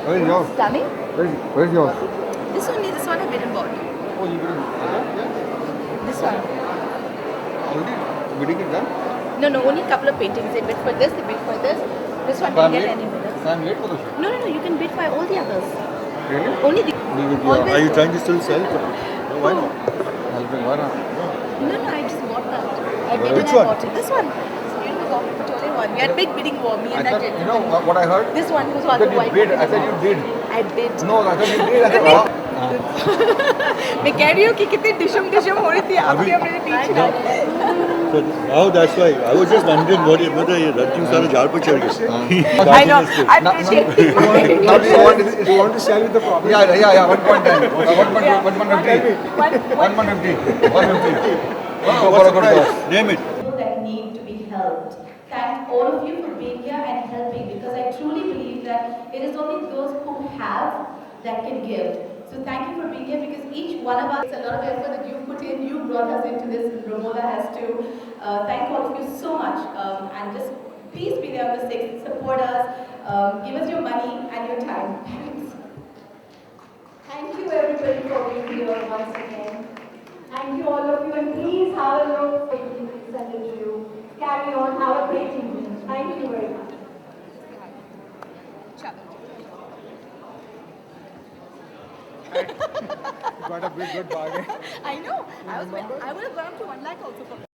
Where's yours? Stunning. Where's yours? This one I bid and bought. Oh, you didn't. This one. Already bidding it done? No, only a couple of paintings. They bid for this, they bid for this. This one didn't get any bidders. I'm late for the show. No, you can bid for all the others. Really? Only the. Always. Are you trying to still sell? No, why not? Why not? No, I just bought that. I bid Which and I one? bought it. This one. It's a beautiful Victorian one. We had big bidding war, me and that You gentleman. know what I heard? This one was all That the you white. bid. I said you did. I bid. No, I said you did. I said, मैं कह रही हूँ कि कितनी डिशम हो रही थी आपके और मेरे बीच में. So, oh, that's why. I was just wondering whether ये रंजिंग सारे झाड़ पर चढ़ गए. I know. I'm predicting. now do you want to share with the problem? Yeah. 1.10. 1.50. 1.50. 150. What's the price? Name it. People that need to be helped. Thank all of you for being here and helping, because I truly believe that it is only those who have that can give. So thank you for being here, because each one of us, it's a lot of effort that you put in. You brought us into this, and Romola has too. Thank all of you so much, and just please be there on the 6th. Support us. Give us your money and your time. Thanks. Thank you everybody for being here once again. Thank you all of you, and please have a look for you send it to you. Carry on, have a great evening. Thank you very much. Got a big good bargain. I know. I would have gone up to 1 lakh also for.